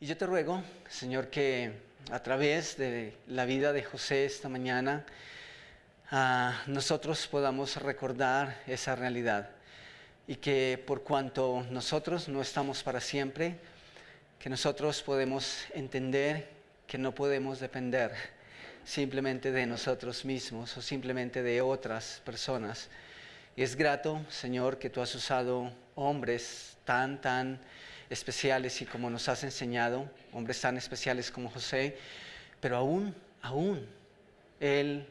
Y yo te ruego, Señor, que a través de la vida de José esta mañana, nosotros podamos recordar esa realidad. Y que por cuanto nosotros no estamos para siempre, que nosotros podemos entender que no podemos depender simplemente de nosotros mismos o simplemente de otras personas. Y es grato, Señor, que tú has usado hombres tan especiales y como nos has enseñado, hombres tan especiales como José, pero aún él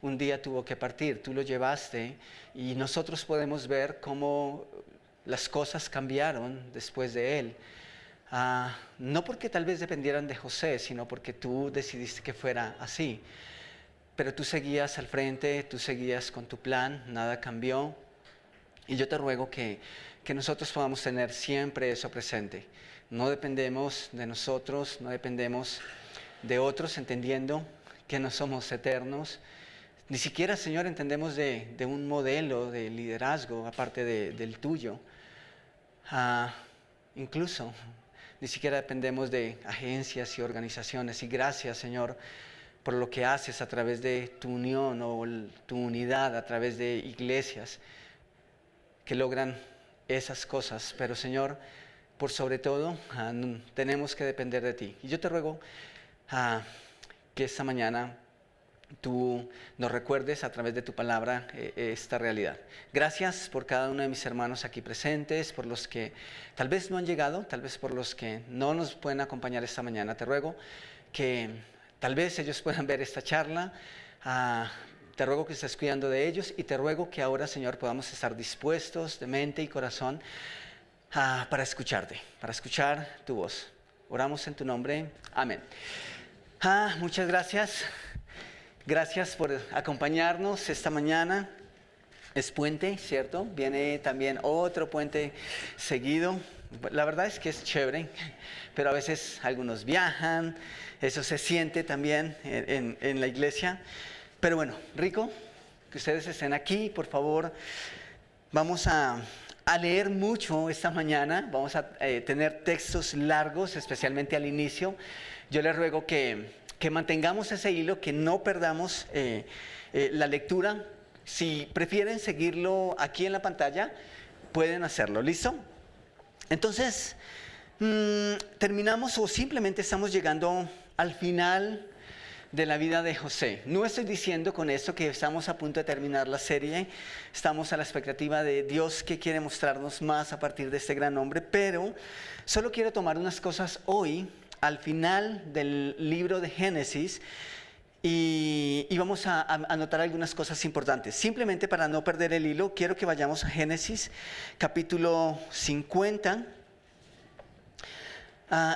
un día tuvo que partir, tú lo llevaste y nosotros podemos ver cómo las cosas cambiaron después de él. No porque tal vez dependieran de José, sino porque tú decidiste que fuera así. Pero tú seguías al frente, tú seguías con tu plan, nada cambió. Y yo te ruego que nosotros podamos tener siempre eso presente. No dependemos de nosotros, no dependemos de otros, entendiendo que no somos eternos. Ni siquiera, Señor, entendemos de un modelo de liderazgo aparte del tuyo. Incluso, ni siquiera dependemos de agencias y organizaciones. Y gracias, Señor, por lo que haces a través de tu unión o tu unidad, a través de iglesias que logran esas cosas. Pero, Señor, por sobre todo, tenemos que depender de ti. Y yo te ruego que esta mañana tú nos recuerdes a través de tu palabra esta realidad. Gracias por cada uno de mis hermanos aquí presentes, por los que tal vez no han llegado, tal vez por los que no nos pueden acompañar esta mañana. Te ruego que tal vez ellos puedan ver esta charla. Te ruego que estés cuidando de ellos y te ruego que ahora, Señor, podamos estar dispuestos de mente y corazón para escucharte, para escuchar tu voz. Oramos en tu nombre. Amén. Muchas gracias. Gracias por acompañarnos esta mañana. Es puente, ¿cierto? Viene también otro puente seguido. La verdad es que es chévere, pero a veces algunos viajan. Eso se siente también en la iglesia. Pero bueno, rico que ustedes estén aquí. Por favor, vamos a leer mucho esta mañana. Vamos a tener textos largos, especialmente al inicio. Yo les ruego que mantengamos ese hilo, que no perdamos la lectura. Si prefieren seguirlo aquí en la pantalla, pueden hacerlo. ¿Listo? Entonces, terminamos o simplemente estamos llegando al final de la vida de José. No estoy diciendo con esto que estamos a punto de terminar la serie. Estamos a la expectativa de Dios que quiere mostrarnos más a partir de este gran hombre, pero solo quiero tomar unas cosas hoy al final del libro de Génesis y vamos a anotar algunas cosas importantes. Simplemente para no perder el hilo, quiero que vayamos a Génesis capítulo 50.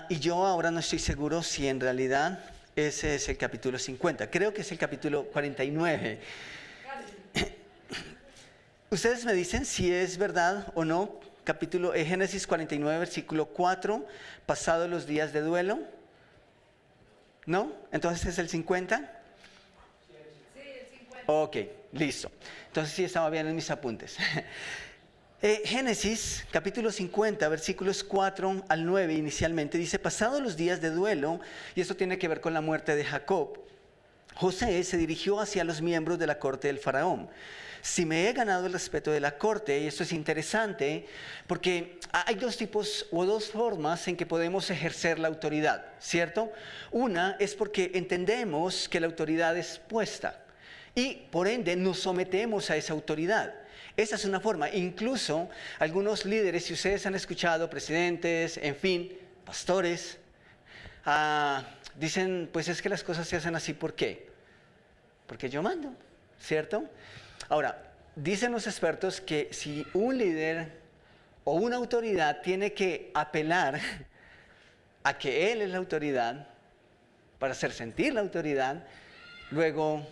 Y yo ahora no estoy seguro si en realidad ese es el capítulo 50. Creo que es el capítulo 49. Ustedes me dicen si es verdad o no. Capítulo Génesis 49, versículo 4, pasados los días de duelo. ¿No? Entonces es el 50. Sí, el 50. Ok, listo. Entonces sí estaba bien en mis apuntes. Génesis capítulo 50, versículos 4 al 9 inicialmente dice: pasados los días de duelo, y esto tiene que ver con la muerte de Jacob, José se dirigió hacia los miembros de la corte del faraón. Si me he ganado el respeto de la corte, y esto es interesante porque hay dos tipos o dos formas en que podemos ejercer la autoridad, ¿cierto? Una es porque entendemos que la autoridad es puesta y por ende nos sometemos a esa autoridad. Esa es una forma. Incluso algunos líderes, si ustedes han escuchado, presidentes, en fin, pastores, dicen, pues es que las cosas se hacen así. ¿Por qué? Porque yo mando, ¿cierto? Ahora, dicen los expertos que si un líder o una autoridad tiene que apelar a que él es la autoridad para hacer sentir la autoridad, luego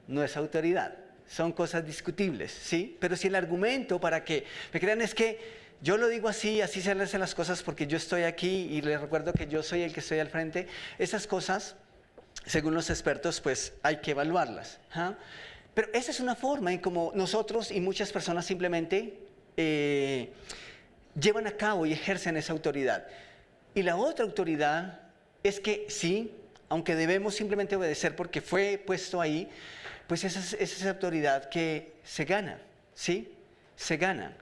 no es autoridad. Son cosas discutibles, ¿sí? Pero si el argumento para que me crean es que yo lo digo así, así se hacen las cosas porque yo estoy aquí y les recuerdo que yo soy el que estoy al frente, esas cosas, según los expertos, pues hay que evaluarlas. Pero esa es una forma en como nosotros y muchas personas simplemente llevan a cabo y ejercen esa autoridad. Y la otra autoridad es que sí, aunque debemos simplemente obedecer porque fue puesto ahí, pues esa autoridad que se gana, ¿sí? Se gana.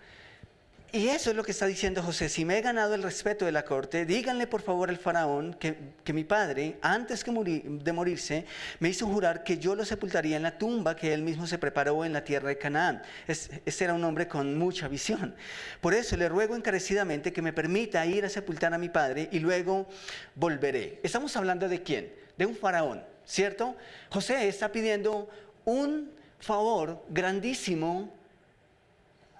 Y eso es lo que está diciendo José. Si me he ganado el respeto de la corte, díganle por favor al faraón que mi padre, antes de morirse, me hizo jurar que yo lo sepultaría en la tumba que él mismo se preparó en la tierra de Canaán. Este era un hombre con mucha visión. Por eso le ruego encarecidamente que me permita ir a sepultar a mi padre y luego volveré. Estamos hablando de ¿quién? De un faraón, ¿cierto? José está pidiendo un favor grandísimo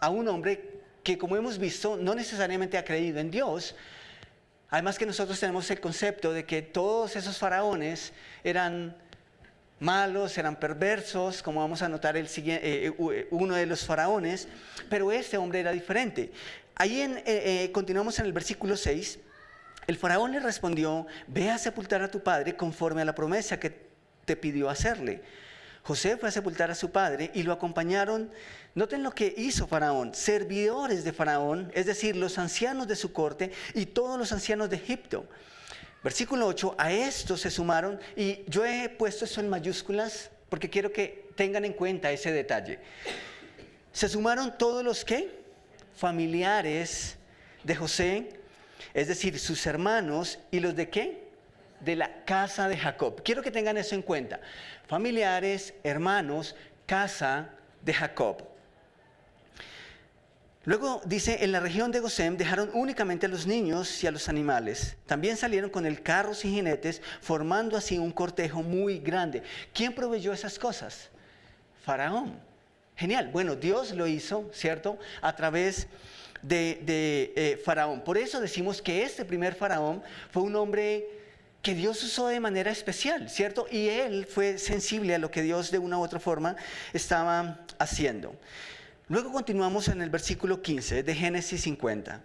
a un hombre que, como hemos visto, no necesariamente ha creído en Dios. Además que nosotros tenemos el concepto de que todos esos faraones eran malos, eran perversos, como vamos a notar uno de los faraones, pero este hombre era diferente. Ahí continuamos en el versículo 6. El faraón le respondió: ve a sepultar a tu padre conforme a la promesa que te pidió hacerle. José fue a sepultar a su padre y lo acompañaron. Noten lo que hizo Faraón: servidores de Faraón, es decir, los ancianos de su corte y todos los ancianos de Egipto. Versículo 8, a estos se sumaron, y yo he puesto eso en mayúsculas porque quiero que tengan en cuenta ese detalle. Se sumaron todos los ¿qué? Familiares de José, es decir, sus hermanos, y los de ¿qué? De la casa de Jacob. Quiero que tengan eso en cuenta. Familiares, hermanos, casa de Jacob. Luego dice: en la región de Gosén dejaron únicamente a los niños y a los animales. También salieron con él carros y jinetes, formando así un cortejo muy grande. ¿Quién proveyó esas cosas? Faraón. Genial. Bueno, Dios lo hizo, ¿cierto? A través de Faraón. Por eso decimos que este primer Faraón fue un hombre que Dios usó de manera especial, ¿cierto? Y él fue sensible a lo que Dios de una u otra forma estaba haciendo. Luego continuamos en el versículo 15 de Génesis 50.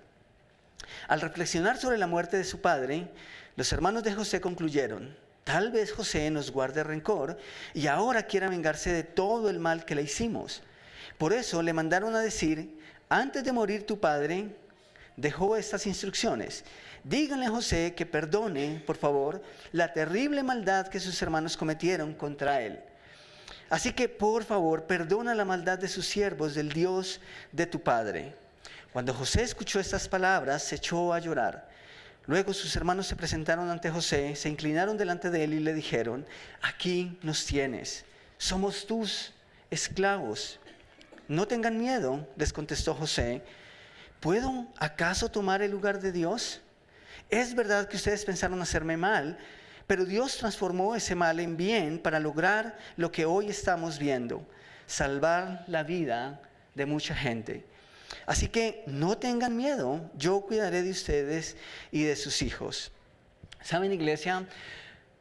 Al reflexionar sobre la muerte de su padre, los hermanos de José concluyeron: tal vez José nos guarde rencor y ahora quiera vengarse de todo el mal que le hicimos. Por eso le mandaron a decir: antes de morir tu padre dejó estas instrucciones. Díganle a José que perdone, por favor, la terrible maldad que sus hermanos cometieron contra él. Así que, por favor, perdona la maldad de sus siervos, del Dios de tu padre. Cuando José escuchó estas palabras, se echó a llorar. Luego sus hermanos se presentaron ante José, se inclinaron delante de él y le dijeron: aquí nos tienes, somos tus esclavos. No tengan miedo, les contestó José. ¿Puedo acaso tomar el lugar de Dios? Es verdad que ustedes pensaron hacerme mal, pero Dios transformó ese mal en bien para lograr lo que hoy estamos viendo: salvar la vida de mucha gente. Así que no tengan miedo, yo cuidaré de ustedes y de sus hijos. ¿Saben, iglesia?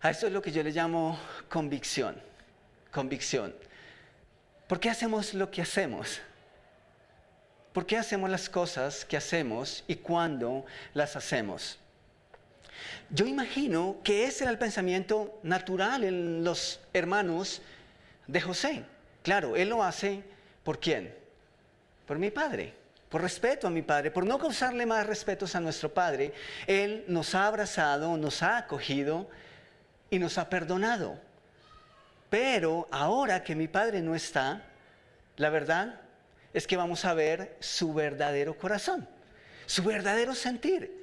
A esto es lo que yo le llamo convicción. Convicción. ¿Por qué hacemos lo que hacemos? ¿Por qué hacemos las cosas que hacemos y cuándo las hacemos? Yo imagino que ese era el pensamiento natural en los hermanos de José. Claro, él lo hace ¿por quién? Por mi padre, por respeto a mi padre, por no causarle más respetos a nuestro padre. Él nos ha abrazado, nos ha acogido y nos ha perdonado. Pero ahora que mi padre no está, la verdad es que vamos a ver su verdadero corazón, su verdadero sentir.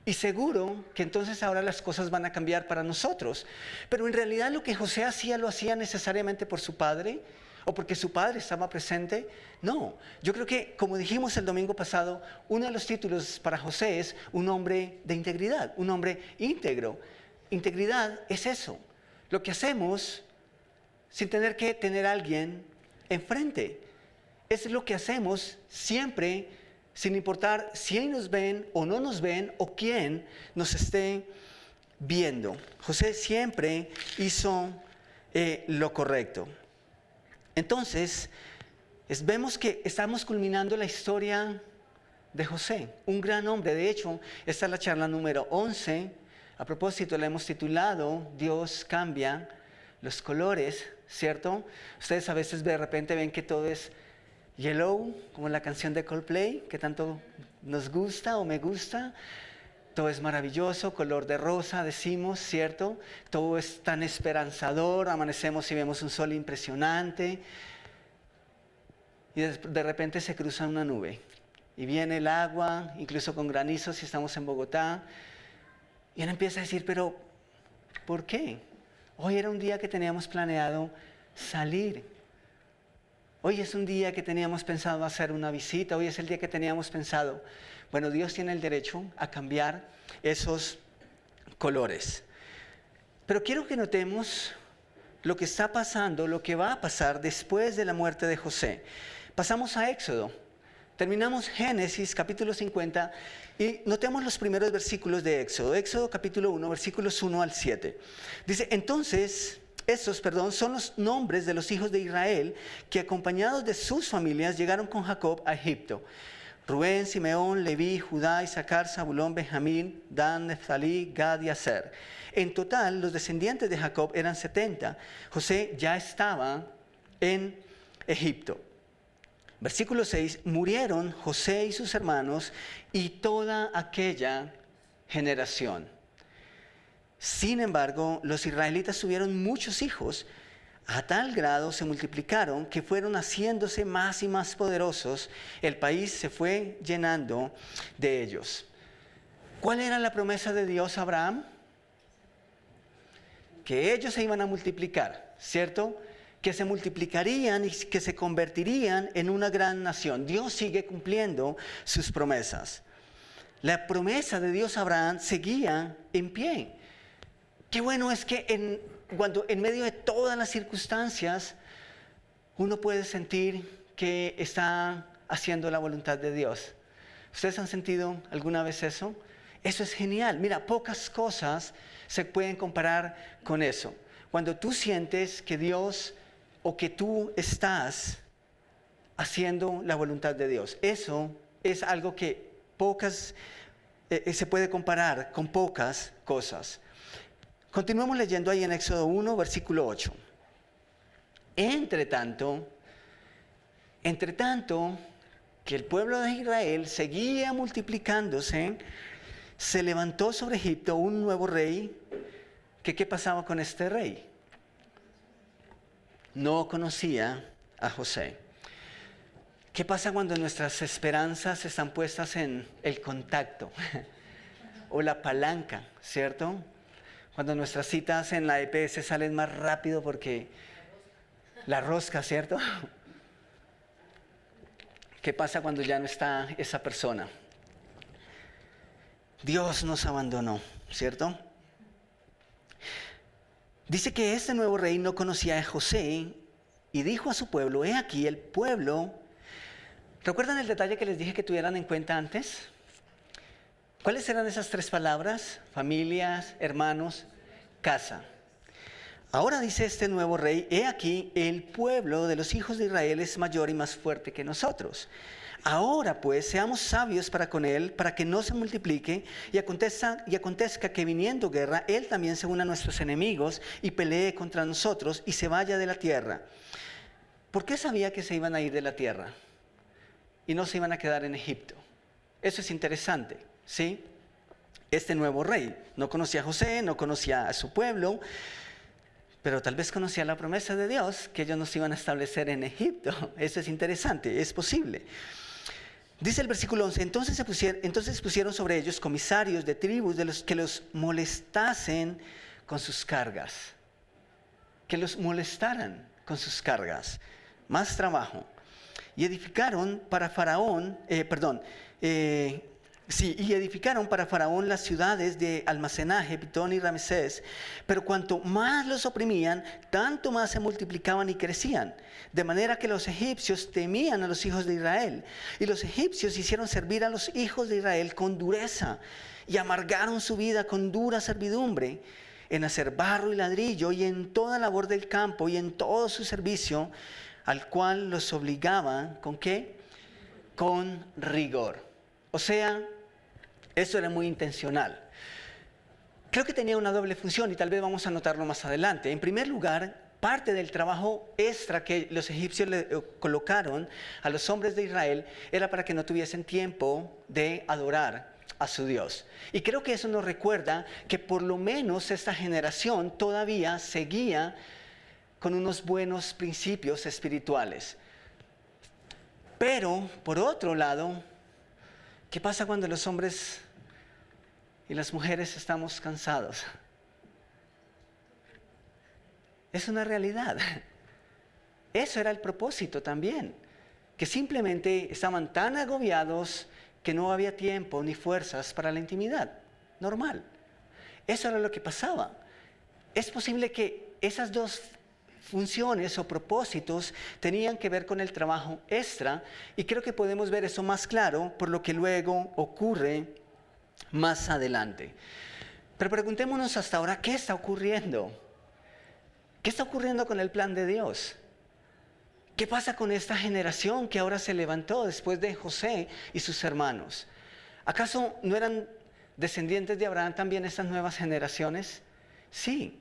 Y seguro que entonces ahora las cosas van a cambiar para nosotros. Pero en realidad lo que José hacía, ¿lo hacía necesariamente por su padre? ¿O porque su padre estaba presente? No, yo creo que, como dijimos el domingo pasado, uno de los títulos para José es un hombre de integridad, un hombre íntegro. Integridad es eso, lo que hacemos sin tener que tener a alguien enfrente. Es lo que hacemos siempre, sin importar si nos ven o no nos ven o quién nos esté viendo. José siempre hizo lo correcto. Entonces, vemos que estamos culminando la historia de José, un gran hombre. De hecho, esta es la charla número 11. A propósito, la hemos titulado Dios cambia los colores, ¿cierto? Ustedes a veces de repente ven que todo es yellow, como la canción de Coldplay, que tanto nos gusta o me gusta. Todo es maravilloso, color de rosa, decimos, ¿cierto? Todo es tan esperanzador, amanecemos y vemos un sol impresionante. Y de repente se cruza una nube. Y viene el agua, incluso con granizos si estamos en Bogotá. Y uno empieza a decir, pero ¿por qué? Hoy era un día que teníamos planeado salir. Hoy es un día que teníamos pensado hacer una visita. Hoy es el día que teníamos pensado. Bueno, Dios tiene el derecho a cambiar esos colores. Pero quiero que notemos lo que está pasando, lo que va a pasar después de la muerte de José. Pasamos a Éxodo. Terminamos Génesis capítulo 50 y notemos los primeros versículos de Éxodo. Éxodo capítulo 1, versículos 1 al 7. Dice, entonces, estos son los nombres de los hijos de Israel que acompañados de sus familias llegaron con Jacob a Egipto. Rubén, Simeón, Leví, Judá, Isaacar, Zabulón, Benjamín, Dan, Neftalí, Gad y Aser. En total, los descendientes de Jacob eran 70. José ya estaba en Egipto. Versículo 6, murieron José y sus hermanos y toda aquella generación. Sin embargo, los israelitas tuvieron muchos hijos, a tal grado se multiplicaron que fueron haciéndose más y más poderosos. El país se fue llenando de ellos. ¿Cuál era la promesa de Dios a Abraham? Que ellos se iban a multiplicar, ¿cierto? Que se multiplicarían y que se convertirían en una gran nación. Dios sigue cumpliendo sus promesas. La promesa de Dios a Abraham seguía en pie. Qué bueno es que cuando en medio de todas las circunstancias uno puede sentir que está haciendo la voluntad de Dios. ¿Ustedes han sentido alguna vez eso? Eso es genial. Mira, pocas cosas se pueden comparar con eso. Cuando tú sientes que Dios o que tú estás haciendo la voluntad de Dios. Eso es algo que se puede comparar con pocas cosas. Continuemos leyendo ahí en Éxodo 1, versículo 8. Entre tanto, que el pueblo de Israel seguía multiplicándose, se levantó sobre Egipto un nuevo rey. ¿Qué pasaba con este rey? No conocía a José. ¿Qué pasa cuando nuestras esperanzas están puestas en el contacto o la palanca, ¿cierto? Cuando nuestras citas en la EPS salen más rápido porque la rosca, ¿cierto? ¿Qué pasa cuando ya no está esa persona? Dios nos abandonó, ¿cierto? Dice que este nuevo rey no conocía a José y dijo a su pueblo, he aquí el pueblo. ¿Recuerdan el detalle que les dije que tuvieran en cuenta antes? ¿Cuáles eran esas tres palabras? Familias, hermanos, casa. Ahora dice este nuevo rey, he aquí el pueblo de los hijos de Israel es mayor y más fuerte que nosotros. Ahora pues seamos sabios para con él, para que no se multiplique y acontezca que viniendo guerra, él también se una a nuestros enemigos y pelee contra nosotros y se vaya de la tierra. ¿Por qué sabía que se iban a ir de la tierra y no se iban a quedar en Egipto? Eso es interesante, ¿sí? Este nuevo rey no conocía a José, no conocía a su pueblo, pero tal vez conocía la promesa de Dios que ellos no se iban a establecer en Egipto. Eso es interesante, es posible. Dice el versículo 11, entonces pusieron sobre ellos comisarios de tribus de los que los molestasen con sus cargas. Que los molestaran con sus cargas. Más trabajo. Y edificaron para Faraón, y edificaron para Faraón las ciudades de almacenaje, Pitón y Ramsés, pero cuanto más los oprimían, tanto más se multiplicaban y crecían, de manera que los egipcios temían a los hijos de Israel, y los egipcios hicieron servir a los hijos de Israel con dureza, y amargaron su vida con dura servidumbre, en hacer barro y ladrillo, y en toda labor del campo, y en todo su servicio, al cual los obligaban, ¿con qué? Con rigor. O sea, esto era muy intencional. Creo que tenía una doble función y tal vez vamos a notarlo más adelante. En primer lugar, parte del trabajo extra que los egipcios le colocaron a los hombres de Israel era para que no tuviesen tiempo de adorar a su Dios. Y creo que eso nos recuerda que por lo menos esta generación todavía seguía con unos buenos principios espirituales. Pero, por otro lado, ¿qué pasa cuando los hombres y las mujeres estamos cansados? Es una realidad. Eso era el propósito también, que simplemente estaban tan agobiados que no había tiempo ni fuerzas para la intimidad. Normal. Eso era lo que pasaba. Es posible que esas dos funciones o propósitos tenían que ver con el trabajo extra, y creo que podemos ver eso más claro por lo que luego ocurre más adelante. Pero preguntémonos hasta ahora, ¿qué está ocurriendo? ¿Qué está ocurriendo con el plan de Dios? ¿Qué pasa con esta generación que ahora se levantó después de José y sus hermanos? ¿Acaso no eran descendientes de Abraham también estas nuevas generaciones? Sí.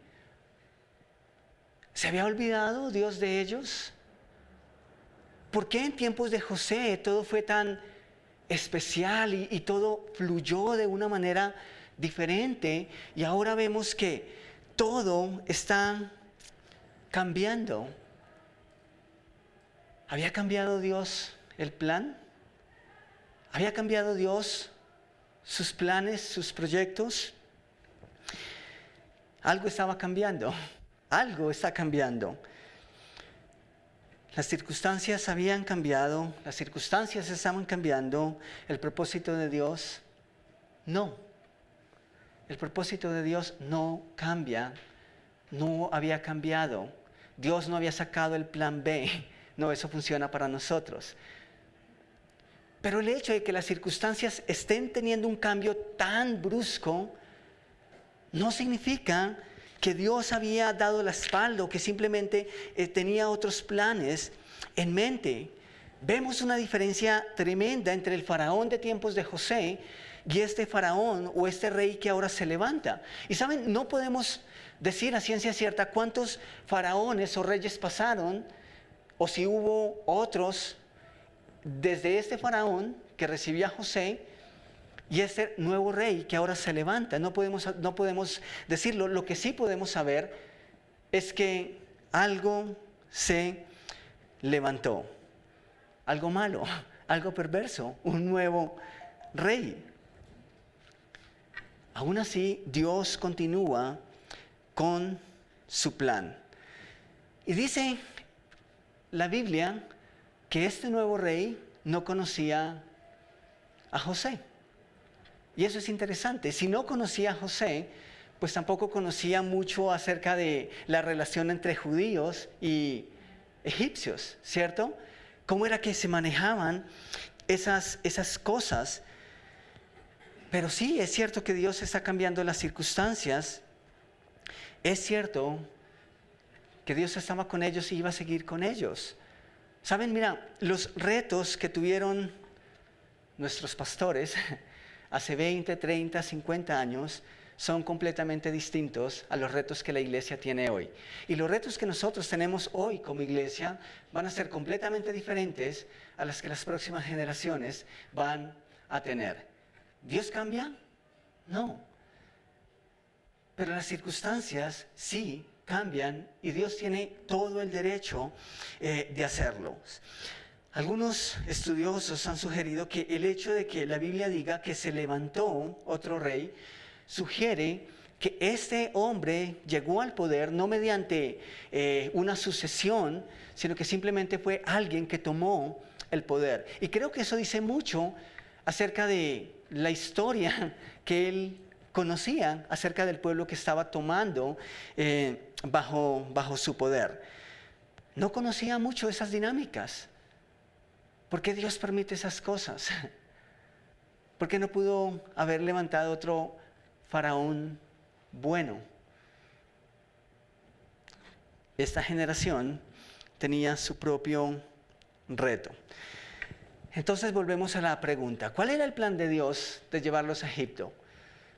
¿Se había olvidado Dios de ellos? ¿Por qué en tiempos de José todo fue tan especial y todo fluyó de una manera diferente, y ahora vemos que todo está cambiando? ¿Había cambiado Dios el plan? ¿Había cambiado Dios sus planes, sus proyectos? Algo estaba cambiando. Algo está cambiando. Las circunstancias habían cambiado, las circunstancias estaban cambiando. ¿El propósito de Dios? No. El propósito de Dios no cambia, no había cambiado. Dios no había sacado el plan B. No, eso funciona para nosotros. Pero el hecho de que las circunstancias estén teniendo un cambio tan brusco no significa que Dios había dado la espalda o que simplemente tenía otros planes en mente. Vemos una diferencia tremenda entre el faraón de tiempos de José y este faraón o este rey que ahora se levanta. Y saben, no podemos decir a ciencia cierta cuántos faraones o reyes pasaron, o si hubo otros desde este faraón que recibía a José y este nuevo rey que ahora se levanta. No podemos decirlo. Lo que sí podemos saber es que algo se levantó. Algo malo, algo perverso, un nuevo rey. Aún así, Dios continúa con su plan. Y dice la Biblia que este nuevo rey no conocía a José. Y eso es interesante. Si no conocía a José, pues tampoco conocía mucho acerca de la relación entre judíos y egipcios, ¿cierto? Cómo era que se manejaban esas cosas. Pero sí, es cierto que Dios está cambiando las circunstancias. Es cierto que Dios estaba con ellos y iba a seguir con ellos. Saben, mira, los retos que tuvieron nuestros pastores hace 20, 30, 50 años son completamente distintos a los retos que la iglesia tiene hoy. Y los retos que nosotros tenemos hoy como iglesia van a ser completamente diferentes a las que las próximas generaciones van a tener. ¿Dios cambia? No. Pero las circunstancias sí cambian y Dios tiene todo el derecho de hacerlo. Algunos estudiosos han sugerido que el hecho de que la Biblia diga que se levantó otro rey sugiere que este hombre llegó al poder no mediante una sucesión, sino que simplemente fue alguien que tomó el poder. Y creo que eso dice mucho acerca de la historia que él conocía acerca del pueblo que estaba tomando bajo su poder. No conocía mucho esas dinámicas. ¿Por qué Dios permite esas cosas? ¿Por qué no pudo haber levantado otro faraón bueno? Esta generación tenía su propio reto. Entonces volvemos a la pregunta: ¿cuál era el plan de Dios de llevarlos a Egipto?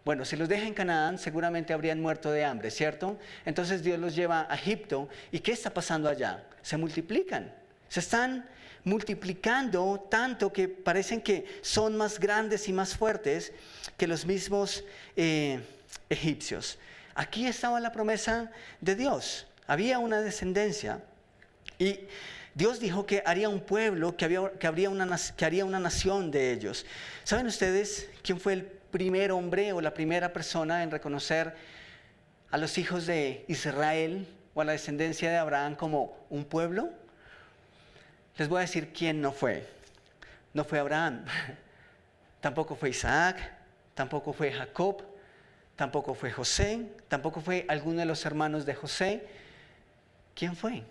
Bueno, si los deja en Canaán, seguramente habrían muerto de hambre, ¿cierto? Entonces Dios los lleva a Egipto. ¿Y qué está pasando allá? Se multiplican. Se están multiplicando tanto que parecen que son más grandes y más fuertes que los mismos egipcios. Aquí estaba la promesa de Dios. Había una descendencia y Dios dijo que haría un pueblo, que haría una nación de ellos. ¿Saben ustedes quién fue el primer hombre o la primera persona en reconocer a los hijos de Israel o a la descendencia de Abraham como un pueblo? Les voy a decir quién no fue. No fue Abraham, tampoco fue Isaac, tampoco fue Jacob, tampoco fue José, tampoco fue alguno de los hermanos de José. ¿Quién fue?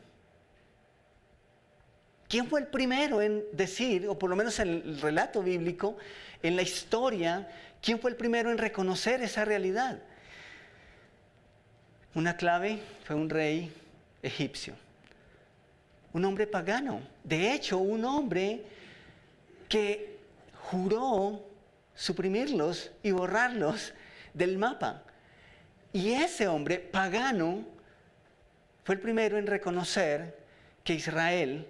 ¿Quién fue el primero en decir, o por lo menos en el relato bíblico, en la historia, quién fue el primero en reconocer esa realidad? Una clave fue un rey egipcio, un hombre pagano. De hecho, un hombre que juró suprimirlos y borrarlos del mapa. Y ese hombre pagano fue el primero en reconocer que Israel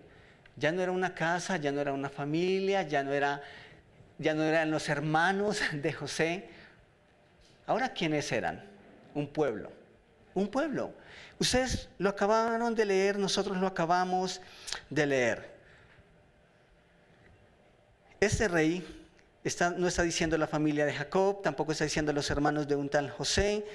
ya no era una casa, ya no era una familia, ya no eran los hermanos de José. Ahora, ¿quiénes eran? Un pueblo. Un pueblo. Ustedes lo acabaron de leer, nosotros lo acabamos de leer. Este rey no está diciendo la familia de Jacob, tampoco está diciendo los hermanos de un tal José.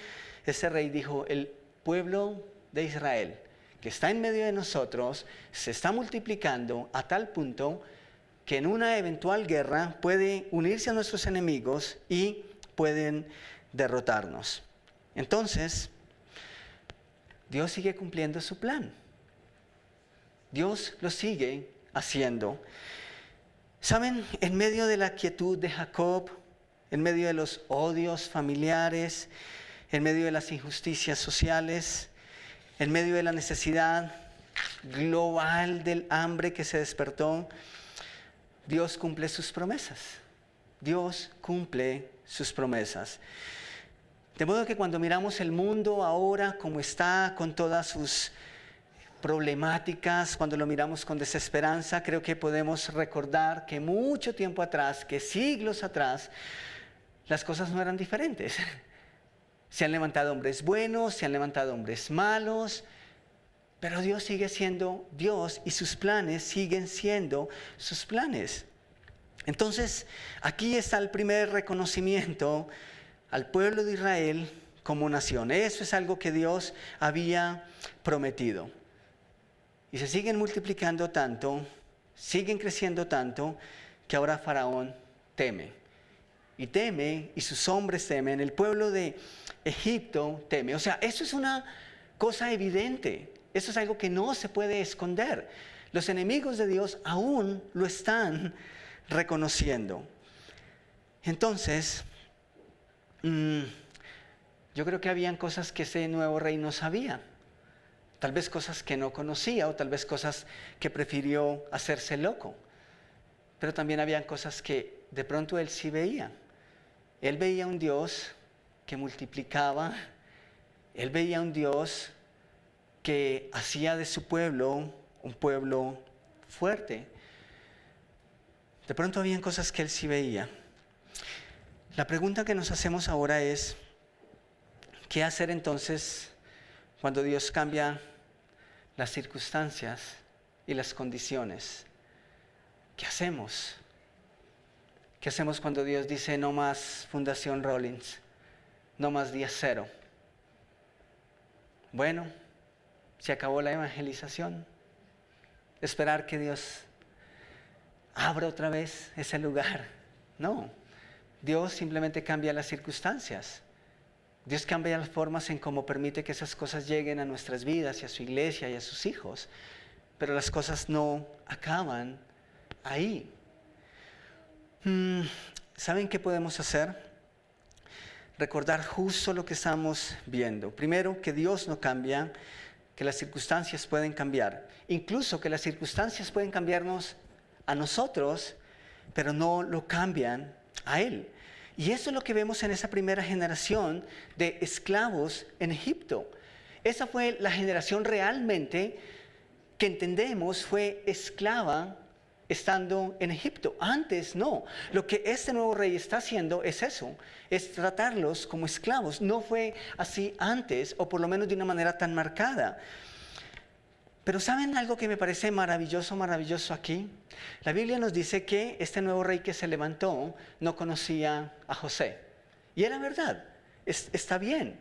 Este rey dijo, el pueblo de Israel que está en medio de nosotros se está multiplicando a tal punto que en una eventual guerra puede unirse a nuestros enemigos y pueden derrotarnos. Entonces, Dios sigue cumpliendo su plan. Dios lo sigue haciendo. ¿Saben? En medio de la quietud de Jacob, en medio de los odios familiares, en medio de las injusticias sociales, en medio de la necesidad global del hambre que se despertó, Dios cumple sus promesas. Dios cumple sus promesas. De modo que cuando miramos el mundo ahora como está, con todas sus problemáticas, cuando lo miramos con desesperanza, creo que podemos recordar que mucho tiempo atrás, que siglos atrás, las cosas no eran diferentes. Se han levantado hombres buenos, se han levantado hombres malos, pero Dios sigue siendo Dios y sus planes siguen siendo sus planes. Entonces, aquí está el primer reconocimiento al pueblo de Israel como nación. Eso es algo que Dios había prometido. Y se siguen multiplicando tanto, siguen creciendo tanto, que ahora Faraón teme. Y teme, y sus hombres temen, el pueblo de Egipto teme. O sea, eso es una cosa evidente. Eso es algo que no se puede esconder. Los enemigos de Dios aún lo están reconociendo. Entonces, yo creo que habían cosas que ese nuevo rey no sabía. Tal vez cosas que no conocía o tal vez cosas que prefirió hacerse loco. Pero también habían cosas que de pronto él sí veía. Él veía un Dios que multiplicaba. Él veía un Dios que hacía de su pueblo un pueblo fuerte. De pronto habían cosas que él sí veía. La pregunta que nos hacemos ahora es, ¿qué hacer entonces cuando Dios cambia las circunstancias y las condiciones? ¿Qué hacemos? ¿Qué hacemos cuando Dios dice no más Fundación Rollins, no más día cero? Bueno, se acabó la evangelización. Esperar que Dios abra otra vez ese lugar. No, Dios simplemente cambia las circunstancias. Dios cambia las formas en cómo permite que esas cosas lleguen a nuestras vidas y a su iglesia y a sus hijos. Pero las cosas no acaban ahí. ¿Saben qué podemos hacer? Recordar justo lo que estamos viendo. Primero, que Dios no cambia, que las circunstancias pueden cambiar. Incluso que las circunstancias pueden cambiarnos a nosotros, pero no lo cambian a Él. Y eso es lo que vemos en esa primera generación de esclavos en Egipto. Esa fue la generación realmente que entendemos fue esclava estando en Egipto. Antes no. Lo que este nuevo rey está haciendo es eso, es tratarlos como esclavos. No fue así antes, o por lo menos de una manera tan marcada. Pero ¿saben algo que me parece maravilloso, maravilloso aquí? La Biblia nos dice que este nuevo rey que se levantó no conocía a José. Y era verdad, está bien.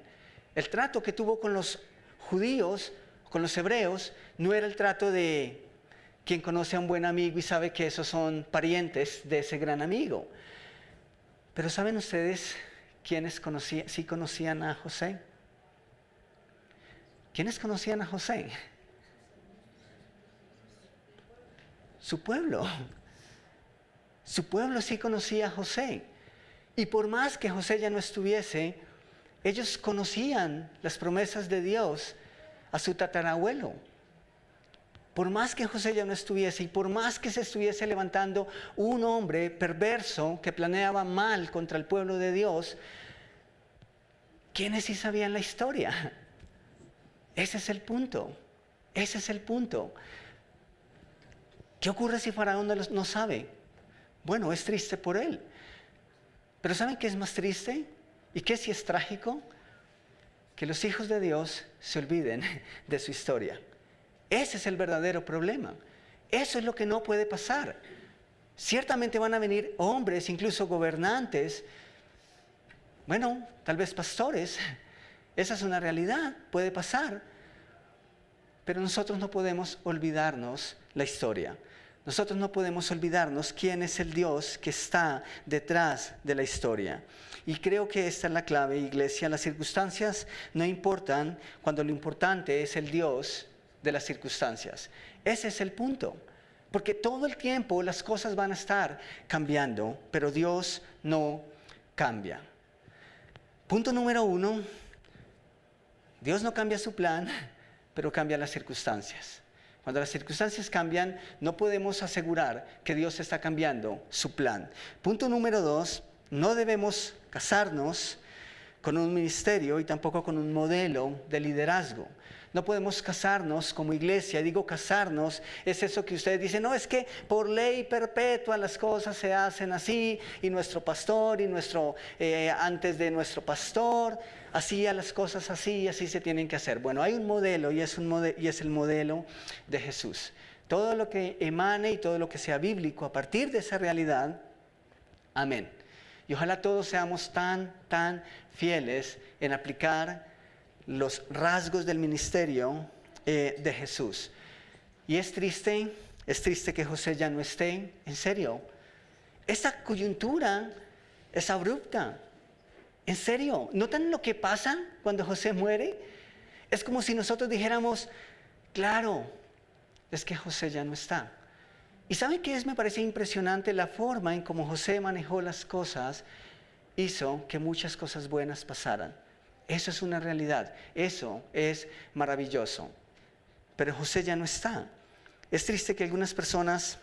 El trato que tuvo con los judíos, con los hebreos, no era el trato de quien conoce a un buen amigo y sabe que esos son parientes de ese gran amigo. Pero ¿saben ustedes quiénes sí conocían a José? ¿Quiénes conocían a José? Su pueblo. Su pueblo sí conocía a José. Y por más que José ya no estuviese, ellos conocían las promesas de Dios a su tatarabuelo. Por más que José ya no estuviese y por más que se estuviese levantando un hombre perverso que planeaba mal contra el pueblo de Dios, ¿quiénes sí sabían la historia? Ese es el punto. Ese es el punto. ¿Qué ocurre si Faraón no sabe? Bueno, es triste por él. Pero ¿saben qué es más triste? ¿Y qué si es trágico? Que los hijos de Dios se olviden de su historia. Ese es el verdadero problema. Eso es lo que no puede pasar. Ciertamente van a venir hombres, incluso gobernantes, bueno, tal vez pastores. Esa es una realidad, puede pasar. Pero nosotros no podemos olvidarnos la historia. Nosotros no podemos olvidarnos quién es el Dios que está detrás de la historia. Y creo que esta es la clave, iglesia. Las circunstancias no importan cuando lo importante es el Dios de las circunstancias. Ese es el punto. Porque todo el tiempo las cosas van a estar cambiando, pero Dios no cambia. Punto número 1. Dios no cambia su plan, pero cambia las circunstancias. Cuando las circunstancias cambian, no podemos asegurar que Dios está cambiando su plan. Punto número 2, no debemos casarnos con un ministerio y tampoco con un modelo de liderazgo. No podemos casarnos como iglesia. Digo casarnos, es eso que ustedes dicen, no, es que por ley perpetua las cosas se hacen así, y nuestro pastor, y antes de nuestro pastor, hacía las cosas así y así se tienen que hacer. Bueno, hay un modelo y es el modelo de Jesús. Todo lo que emane y todo lo que sea bíblico a partir de esa realidad, amén. Y ojalá todos seamos tan fieles en aplicar los rasgos del ministerio de Jesús. Y es triste que José ya no esté, en serio. Esta coyuntura es abrupta. En serio, ¿notan lo que pasa cuando José muere? Es como si nosotros dijéramos, claro, es que José ya no está. ¿Y saben qué es? Me parece impresionante la forma en cómo José manejó las cosas, hizo que muchas cosas buenas pasaran. Eso es una realidad, eso es maravilloso. Pero José ya no está. Es triste que algunas personas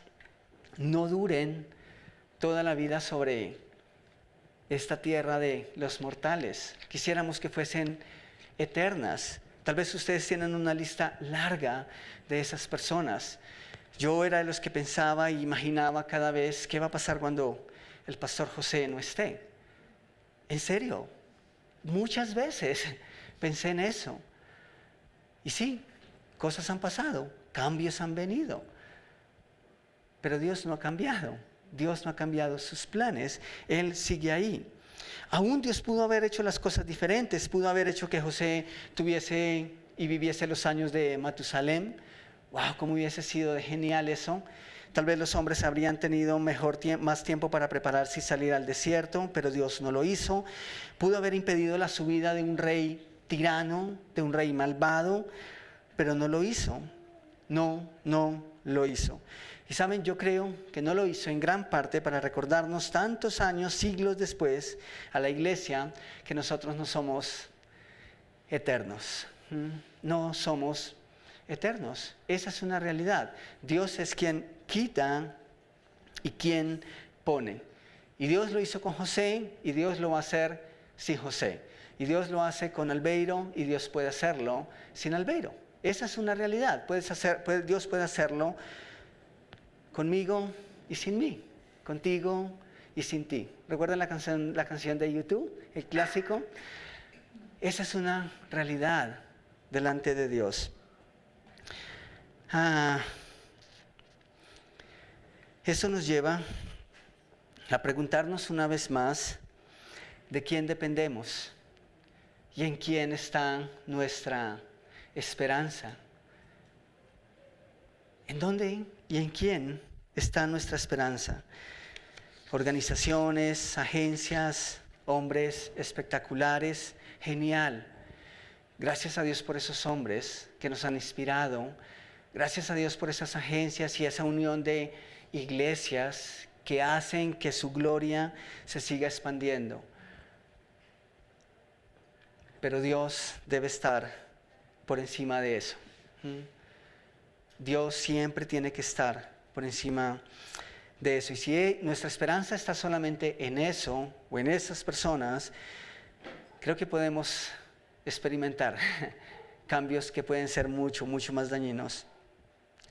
no duren toda la vida sobre esta tierra de los mortales. Quisiéramos que fuesen eternas. Tal vez ustedes tienen una lista larga de esas personas. Yo era de los que pensaba e imaginaba cada vez qué va a pasar cuando el pastor José no esté. En serio, muchas veces pensé en eso. Y sí, cosas han pasado, cambios han venido. Pero Dios no ha cambiado. Dios no ha cambiado sus planes, Él sigue ahí. Aún Dios pudo haber hecho las cosas diferentes, pudo haber hecho que José tuviese y viviese los años de Matusalem. ¡Wow! ¿Cómo hubiese sido de genial eso? Tal vez los hombres habrían tenido más tiempo para prepararse y salir al desierto, pero Dios no lo hizo. Pudo haber impedido la subida de un rey tirano, de un rey malvado, pero no lo hizo. No lo hizo. Y saben, yo creo que no lo hizo en gran parte para recordarnos tantos años, siglos después, a la iglesia, que nosotros no somos eternos. No somos eternos. Esa es una realidad. Dios es quien quita y quien pone. Y Dios lo hizo con José y Dios lo va a hacer sin José. Y Dios lo hace con Albeiro y Dios puede hacerlo sin Albeiro. Esa es una realidad. Dios puede hacerlo conmigo y sin mí, contigo y sin ti. ¿Recuerdan la canción de YouTube, el clásico? Esa es una realidad delante de Dios. Eso nos lleva a preguntarnos una vez más de quién dependemos y en quién está nuestra esperanza. ¿En dónde y en quién está nuestra esperanza? Organizaciones, agencias, hombres espectaculares, genial. Gracias a Dios por esos hombres que nos han inspirado. Gracias a Dios por esas agencias y esa unión de iglesias que hacen que su gloria se siga expandiendo. Pero Dios debe estar por encima de eso. Dios siempre tiene que estar por encima de eso. Y si nuestra esperanza está solamente en eso o en esas personas, creo que podemos experimentar cambios que pueden ser mucho, mucho más dañinos.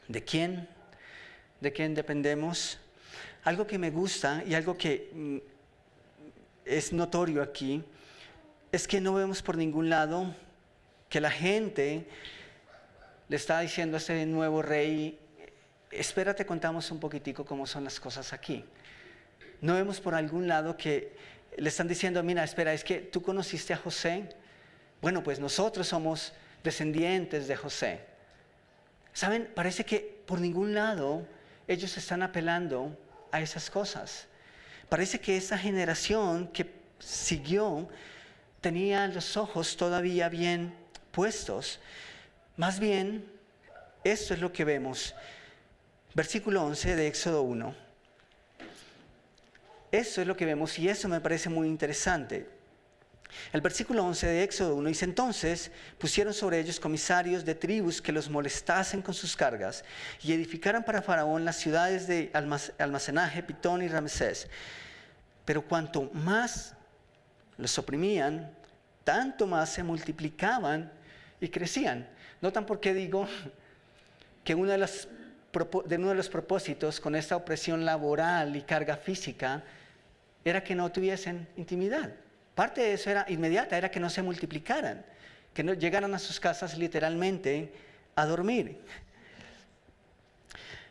¿De quién? ¿De quién dependemos? Algo que me gusta y algo que es notorio aquí es que no vemos por ningún lado que la gente le está diciendo a este nuevo rey: espérate, contamos un poquitico cómo son las cosas aquí. No vemos por algún lado que le están diciendo: mira, espera, es que tú conociste a José. Bueno, pues nosotros somos descendientes de José. ¿Saben? Parece que por ningún lado ellos están apelando a esas cosas. Parece que esa generación que siguió tenía los ojos todavía bien puestos. Más bien, esto es lo que vemos. Versículo 11 de Éxodo 1. Eso es lo que vemos y eso me parece muy interesante. El versículo 11 de Éxodo 1 dice: entonces pusieron sobre ellos comisarios de tribus que los molestasen con sus cargas y edificaran para Faraón las ciudades de almacenaje, Pitón y Ramsés. Pero cuanto más los oprimían, tanto más se multiplicaban y crecían. ¿Notan por qué digo que uno de los propósitos con esta opresión laboral y carga física era que no tuviesen intimidad? Parte de eso era inmediata, era que no se multiplicaran, que no llegaran a sus casas literalmente a dormir.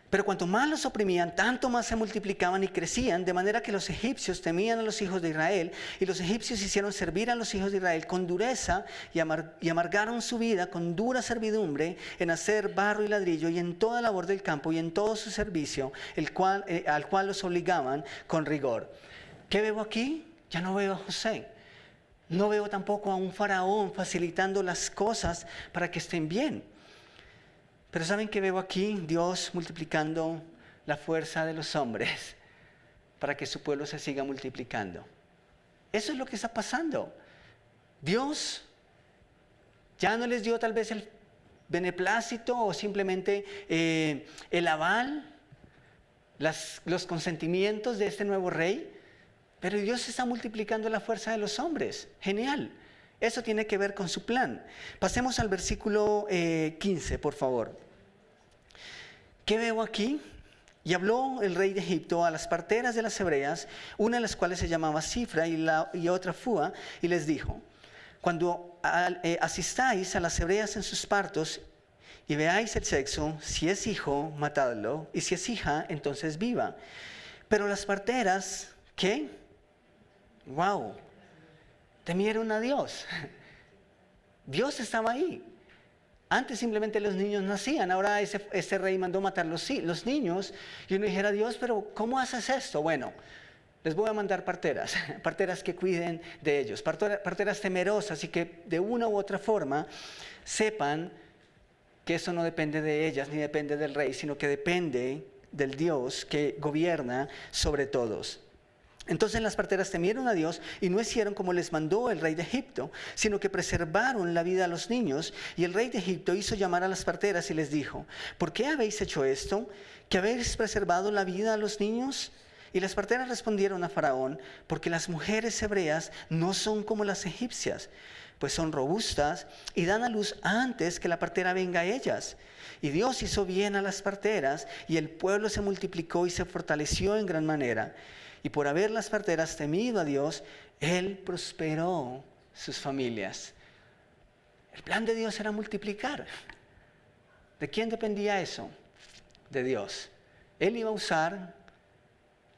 Pero cuanto más los oprimían, tanto más se multiplicaban y crecían, de manera que los egipcios temían a los hijos de Israel, y los egipcios hicieron servir a los hijos de Israel con dureza y amargaron su vida con dura servidumbre en hacer barro y ladrillo y en toda labor del campo y en todo su servicio, al cual los obligaban con rigor. ¿Qué veo aquí? Ya no veo a José. No veo tampoco a un faraón facilitando las cosas para que estén bien. Pero ¿saben qué veo aquí? Dios multiplicando la fuerza de los hombres para que su pueblo se siga multiplicando. Eso es lo que está pasando. Dios ya no les dio tal vez el beneplácito o simplemente el aval, los consentimientos de este nuevo rey. Pero Dios está multiplicando la fuerza de los hombres. Genial. Eso tiene que ver con su plan. Pasemos al versículo 15, por favor. ¿Qué veo aquí? Y habló el rey de Egipto a las parteras de las hebreas, una de las cuales se llamaba Cifra y otra Fua, y les dijo: cuando asistáis a las hebreas en sus partos y veáis el sexo, si es hijo, matadlo, y si es hija, entonces viva. Pero las parteras, ¿qué? ¡Wow! Temieron a Dios. Dios estaba ahí. Antes simplemente los niños nacían, ahora ese rey mandó matar los niños. Y uno dijera: Dios, pero ¿cómo haces esto? Bueno, les voy a mandar parteras, parteras que cuiden de ellos, parteras temerosas y que de una u otra forma sepan que eso no depende de ellas ni depende del rey, sino que depende del Dios que gobierna sobre todos. Entonces las parteras temieron a Dios y no hicieron como les mandó el rey de Egipto, sino que preservaron la vida a los niños. Y el rey de Egipto hizo llamar a las parteras y les dijo: ¿por qué habéis hecho esto? ¿Que habéis preservado la vida a los niños? Y las parteras respondieron a Faraón: porque las mujeres hebreas no son como las egipcias, pues son robustas y dan a luz antes que la partera venga a ellas. Y Dios hizo bien a las parteras, y el pueblo se multiplicó y se fortaleció en gran manera. Y por haber las parteras temido a Dios, Él prosperó sus familias. El plan de Dios era multiplicar. ¿De quién dependía eso? De Dios. Él iba a usar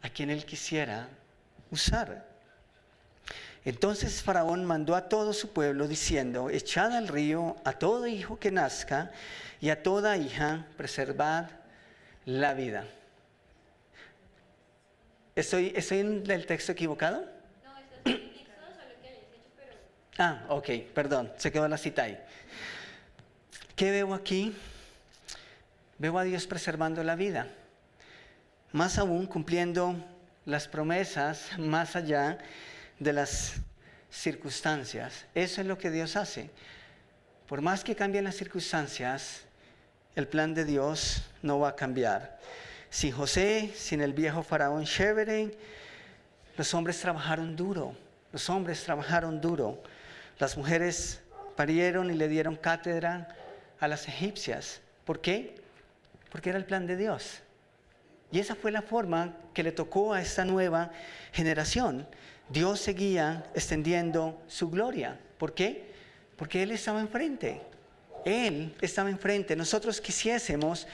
a quien Él quisiera usar. Entonces Faraón mandó a todo su pueblo diciendo: echad al río a todo hijo que nazca, y a toda hija preservad la vida. ¿Estoy en el texto equivocado? No, estás en Éxodo, solo que hayas hecho, pero Ok, perdón, se quedó la cita ahí. ¿Qué veo aquí? Veo a Dios preservando la vida. Más aún cumpliendo las promesas más allá de las circunstancias. Eso es lo que Dios hace. Por más que cambien las circunstancias, el plan de Dios no va a cambiar. Sin José, sin el viejo faraón chévere, los hombres trabajaron duro. Las mujeres parieron y le dieron cátedra a las egipcias. ¿Por qué? Porque era el plan de Dios. Y esa fue la forma que le tocó a esta nueva generación. Dios seguía extendiendo su gloria. ¿Por qué? Porque Él estaba enfrente. Nosotros quisiésemos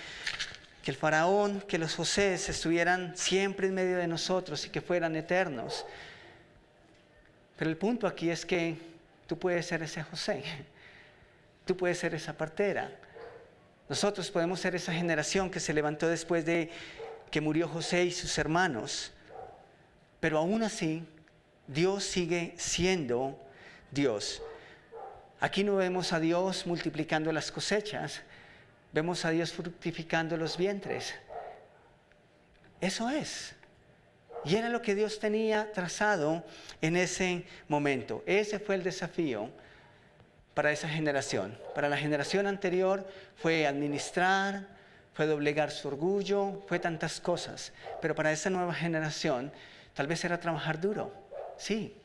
que el faraón, que los Josés estuvieran siempre en medio de nosotros y que fueran eternos. Pero el punto aquí es que tú puedes ser ese José. Tú puedes ser esa partera. Nosotros podemos ser esa generación que se levantó después de que murió José y sus hermanos. Pero aún así, Dios sigue siendo Dios. Aquí no vemos a Dios multiplicando las cosechas, vemos a Dios fructificando los vientres. Eso es. Y era lo que Dios tenía trazado en ese momento. Ese fue el desafío para esa generación. Para la generación anterior fue administrar, fue doblegar su orgullo, fue tantas cosas. Pero para esa nueva generación tal vez era trabajar duro, sí,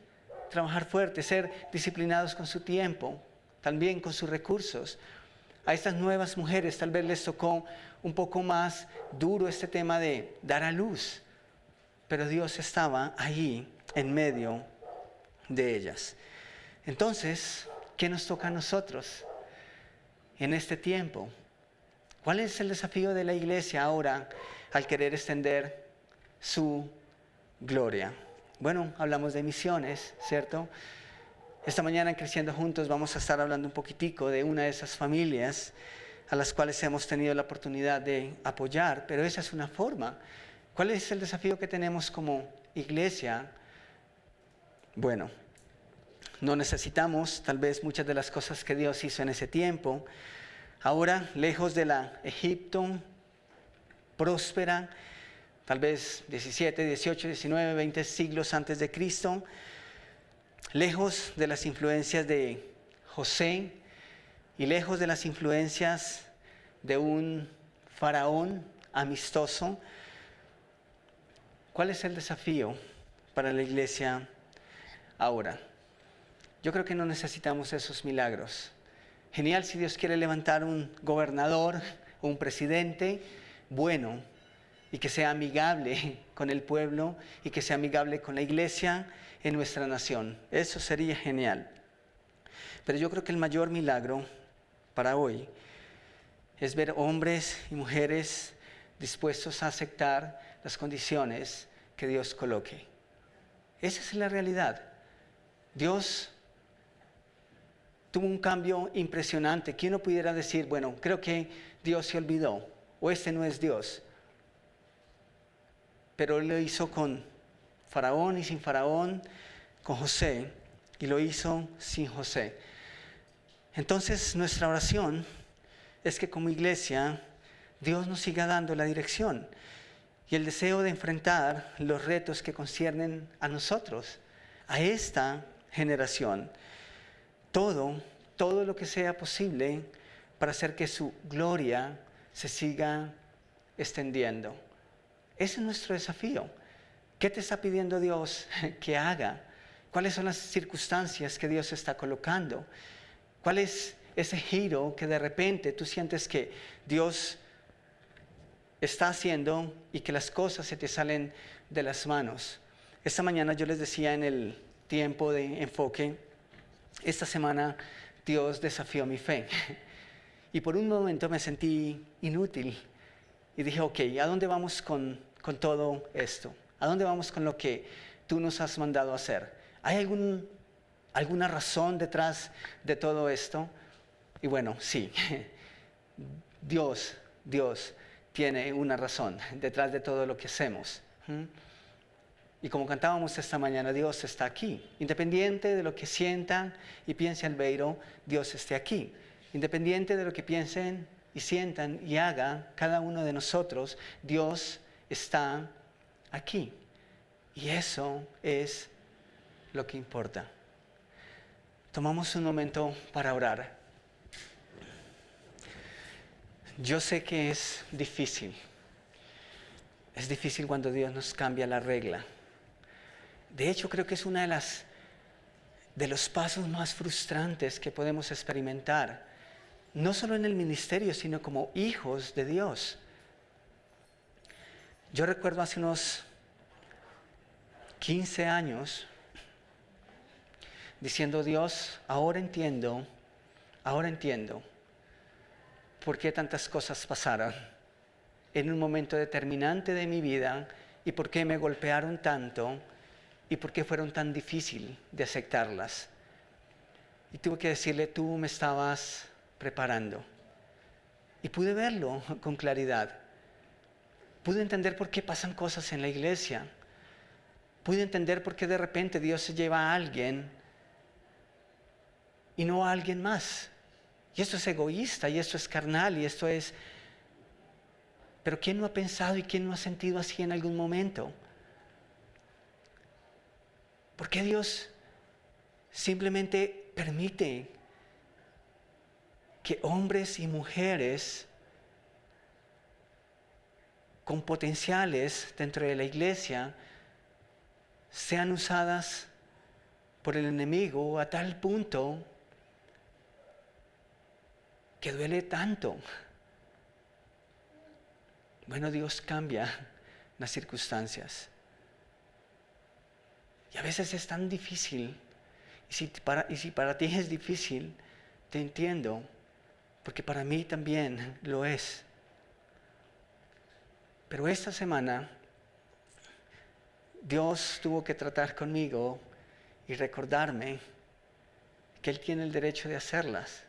trabajar fuerte, ser disciplinados con su tiempo, también con sus recursos. A estas nuevas mujeres tal vez les tocó un poco más duro este tema de dar a luz, pero Dios estaba allí en medio de ellas. Entonces, ¿qué nos toca a nosotros en este tiempo? ¿Cuál es el desafío de la iglesia ahora al querer extender su gloria? Bueno, hablamos de misiones, ¿cierto? Esta mañana en Creciendo Juntos vamos a estar hablando un poquitico de una de esas familias a las cuales hemos tenido la oportunidad de apoyar, pero esa es una forma. ¿Cuál es el desafío que tenemos como iglesia? Bueno, no necesitamos tal vez muchas de las cosas que Dios hizo en ese tiempo. Ahora, lejos de la Egipto próspera, tal vez 17, 18, 19, 20 siglos antes de Cristo, lejos de las influencias de José y lejos de las influencias de un faraón amistoso, ¿cuál es el desafío para la iglesia ahora? Yo creo que no necesitamos esos milagros. Genial si Dios quiere levantar un gobernador o un presidente bueno y que sea amigable con el pueblo y que sea amigable con la iglesia en nuestra nación. Eso sería genial. Pero yo creo que el mayor milagro para hoy es ver hombres y mujeres dispuestos a aceptar las condiciones que Dios coloque. Esa es la realidad. Dios tuvo un cambio impresionante, que uno pudiera decir, bueno, creo que Dios se olvidó, o este no es Dios. Pero Él lo hizo con Faraón y sin Faraón, con José, y lo hizo sin José. Entonces, nuestra oración es que como iglesia, Dios nos siga dando la dirección y el deseo de enfrentar los retos que conciernen a nosotros, a esta generación. Todo lo que sea posible para hacer que su gloria se siga extendiendo. Ese es nuestro desafío. ¿Qué te está pidiendo Dios que haga ¿Cuáles son las circunstancias que Dios está colocando? ¿Cuál es ese giro que de repente tú sientes que Dios está haciendo y que las cosas se te salen de las manos? Esta mañana yo les decía en el tiempo de enfoque, esta semana Dios desafió mi fe. Y por un momento me sentí inútil. Y dije, ok, ¿a dónde vamos con todo esto? ¿A dónde vamos con lo que tú nos has mandado a hacer? ¿Hay alguna razón detrás de todo esto? Y bueno, sí, Dios tiene una razón detrás de todo lo que hacemos. Y como cantábamos esta mañana, Dios está aquí. Independiente de lo que sientan y piense Albeiro, Dios esté aquí. Independiente de lo que piensen y sientan y haga cada uno de nosotros, Dios está aquí. Y eso es lo que importa. Tomamos un momento para orar. Yo sé que es difícil. Es difícil cuando Dios nos cambia la regla. De hecho, creo que es una de los pasos más frustrantes que podemos experimentar, no solo en el ministerio, sino como hijos de Dios. Yo recuerdo hace unos 15 años diciendo, Dios, ahora entiendo por qué tantas cosas pasaron en un momento determinante de mi vida y por qué me golpearon tanto y por qué fueron tan difíciles de aceptarlas. Y tuve que decirle, tú me estabas preparando. Y pude verlo con claridad. Pude entender por qué pasan cosas en la iglesia. Pude entender por qué de repente Dios se lleva a alguien y no a alguien más. Y esto es egoísta, y esto es carnal, y esto es... Pero ¿quién no ha pensado y quién no ha sentido así en algún momento? ¿Por qué Dios simplemente permite que hombres y mujeres con potenciales dentro de la iglesia sean usadas por el enemigo a tal punto que duele tanto? Bueno, Dios cambia las circunstancias. Y a veces es tan difícil. Y si para ti es difícil, te entiendo, porque para mí también lo es. Pero esta semana, Dios tuvo que tratar conmigo y recordarme que Él tiene el derecho de hacerlas.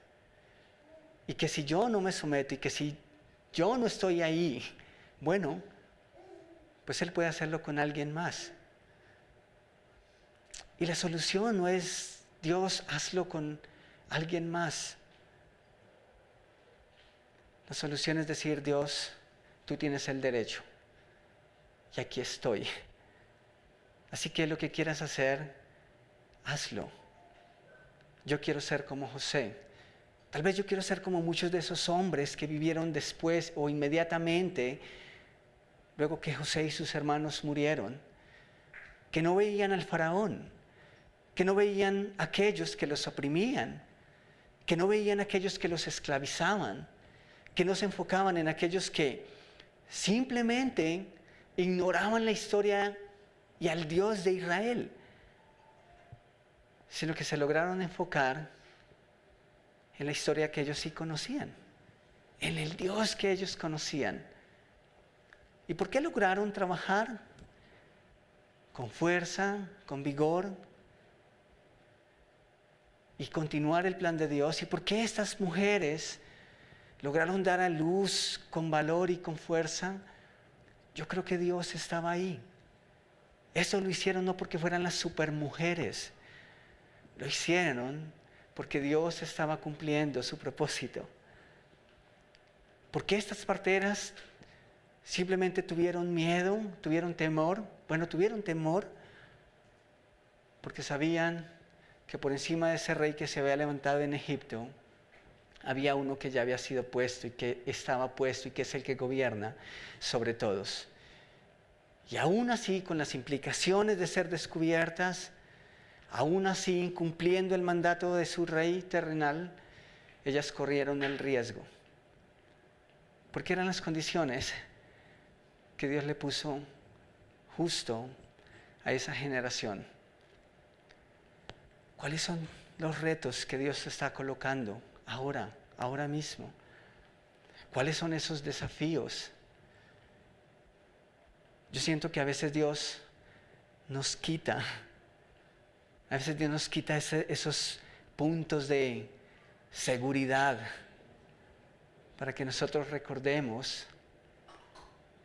Y que si yo no me someto y que si yo no estoy ahí, bueno, pues Él puede hacerlo con alguien más. Y la solución no es, Dios, hazlo con alguien más. La solución es decir, Dios, tú tienes el derecho. Y aquí estoy. Así que lo que quieras hacer, hazlo. Yo quiero ser como José. Tal vez yo quiero ser como muchos de esos hombres que vivieron después o inmediatamente, luego que José y sus hermanos murieron, que no veían al faraón, que no veían a aquellos que los oprimían, que no veían a aquellos que los esclavizaban, que no se enfocaban en aquellos que simplemente ignoraban la historia y al Dios de Israel, sino que se lograron enfocar en la historia que ellos sí conocían, en el Dios que ellos conocían. ¿Y por qué lograron trabajar con fuerza, con vigor y continuar el plan de Dios? ¿Y por qué estas mujeres lograron dar a luz con valor y con fuerza? Yo creo que Dios estaba ahí. Eso lo hicieron no porque fueran las supermujeres, lo hicieron porque Dios estaba cumpliendo su propósito. ¿Por qué estas parteras simplemente tuvieron miedo, tuvieron temor? Bueno, tuvieron temor porque sabían que por encima de ese rey que se había levantado en Egipto, había uno que ya había sido puesto y que estaba puesto y que es el que gobierna sobre todos. Y aún así, con las implicaciones de ser descubiertas, aún así, incumpliendo el mandato de su rey terrenal, ellas corrieron el riesgo. Porque eran las condiciones que Dios le puso justo a esa generación. ¿Cuáles son los retos que Dios está colocando ahora mismo? ¿Cuáles son esos desafíos? Yo siento que a veces Dios nos quita esos puntos de seguridad para que nosotros recordemos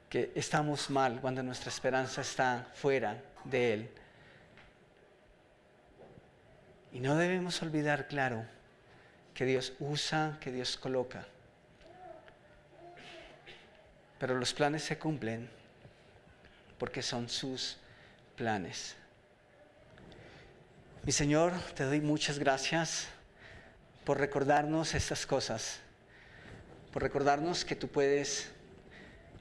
que estamos mal cuando nuestra esperanza está fuera de Él. Y no debemos olvidar, claro, que Dios usa, que Dios coloca. Pero los planes se cumplen porque son sus planes. Mi Señor, te doy muchas gracias por recordarnos estas cosas, por recordarnos que tú puedes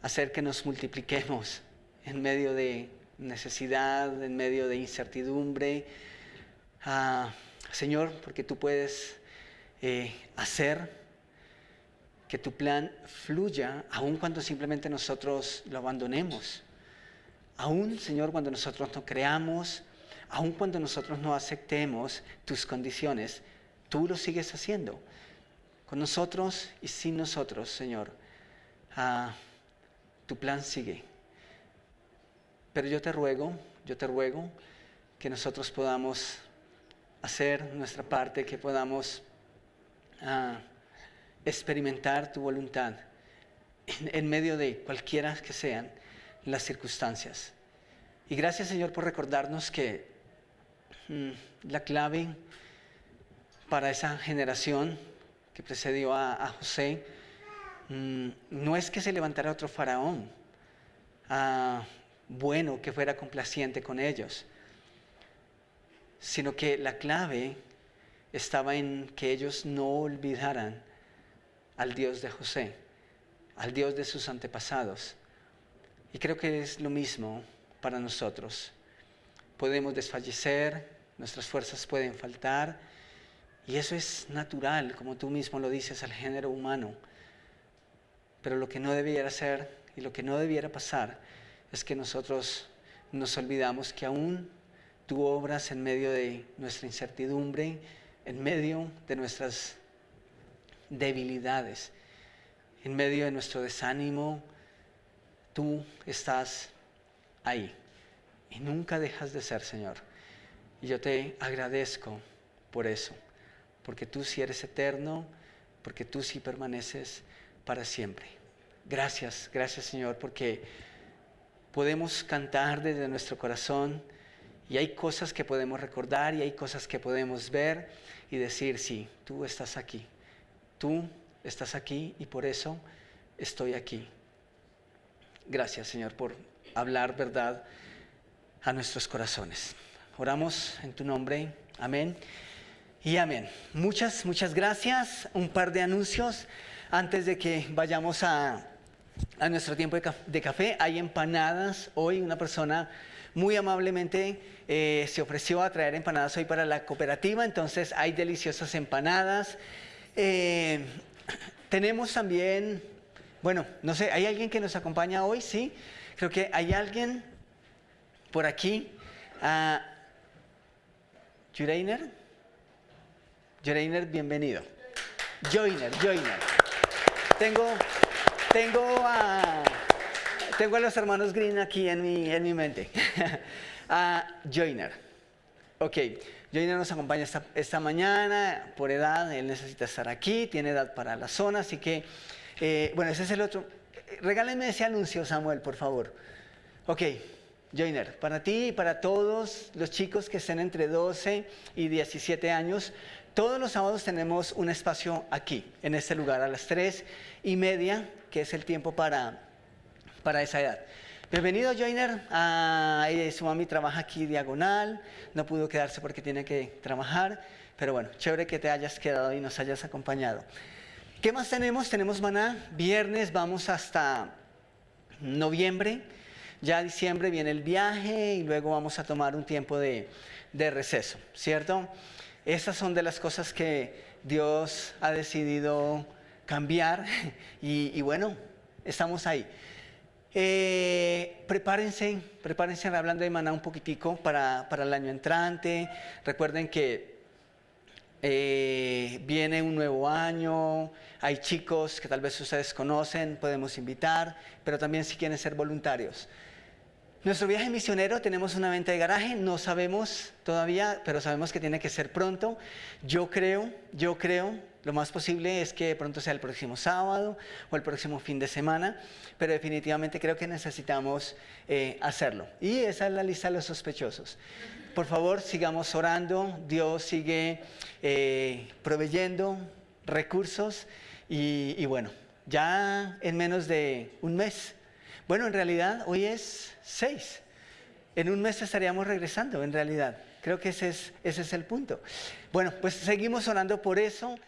hacer que nos multipliquemos en medio de necesidad, en medio de incertidumbre. Señor, porque tú puedes hacer que tu plan fluya, aun cuando simplemente nosotros lo abandonemos. Aún, Señor, cuando nosotros no creamos, aun cuando nosotros no aceptemos tus condiciones, tú lo sigues haciendo. Con nosotros y sin nosotros, Señor. Tu plan sigue. Pero yo te ruego que nosotros podamos hacer nuestra parte, que podamos experimentar tu voluntad en medio de cualquiera que sean las circunstancias. Y gracias, Señor, por recordarnos que la clave para esa generación que precedió a José no es que se levantara otro faraón bueno, que fuera complaciente con ellos, sino que la clave estaba en que ellos no olvidaran al Dios de José, al Dios de sus antepasados. Y creo que es lo mismo para nosotros. Podemos desfallecer, nuestras fuerzas pueden faltar, y eso es natural, como tú mismo lo dices, al género humano. Pero lo que no debiera ser y lo que no debiera pasar es que nosotros nos olvidamos que aún tú obras en medio de nuestra incertidumbre, en medio de nuestras debilidades, en medio de nuestro desánimo. Tú estás ahí y nunca dejas de ser, Señor. Y yo te agradezco por eso, porque tú sí eres eterno, porque tú sí permaneces para siempre. Gracias, Señor, porque podemos cantar desde nuestro corazón y hay cosas que podemos recordar y hay cosas que podemos ver y decir, sí, tú estás aquí y por eso estoy aquí. Gracias, Señor, por hablar verdad a nuestros corazones. Oramos en tu nombre. Amén y amén. Muchas gracias. Un par de anuncios antes de que vayamos a nuestro tiempo de café. Hay empanadas. Hoy una persona muy amablemente se ofreció a traer empanadas hoy para la cooperativa. Entonces hay deliciosas empanadas. Tenemos también, bueno, no sé, ¿hay alguien que nos acompaña hoy? Sí, creo que hay alguien por aquí. Joiner, bienvenido. Joiner. Tengo a los hermanos Green aquí en mi mente. Joiner. Ok, Joiner nos acompaña esta mañana por edad. Él necesita estar aquí, tiene edad para la zona, así que, bueno, ese es el otro. Regálenme ese anuncio, Samuel, por favor. Ok, Joiner, para ti y para todos los chicos que estén entre 12 y 17 años, todos los sábados tenemos un espacio aquí, en este lugar, a las 3:30, que es el tiempo para esa edad. Bienvenido, Joiner. Su mami trabaja aquí diagonal, no pudo quedarse porque tiene que trabajar, pero bueno, chévere que te hayas quedado y nos hayas acompañado. ¿Qué más tenemos? Tenemos maná, viernes, vamos hasta noviembre. Ya diciembre viene el viaje y luego vamos a tomar un tiempo de receso, ¿cierto? Esas son de las cosas que Dios ha decidido cambiar y bueno, estamos ahí. Prepárense hablando de Maná un poquitico para el año entrante. Recuerden que viene un nuevo año, hay chicos que tal vez ustedes conocen, podemos invitar, pero también si quieren ser voluntarios. Nuestro viaje misionero, tenemos una venta de garaje, no sabemos todavía, pero sabemos que tiene que ser pronto. Yo creo, lo más posible es que pronto sea el próximo sábado o el próximo fin de semana, pero definitivamente creo que necesitamos hacerlo. Y esa es la lista de los sospechosos. Por favor, sigamos orando, Dios sigue proveyendo recursos y bueno, ya en menos de un mes. Bueno, en realidad hoy es 6. En un mes estaríamos regresando, en realidad. Creo que ese es el punto. Bueno, pues seguimos orando por eso.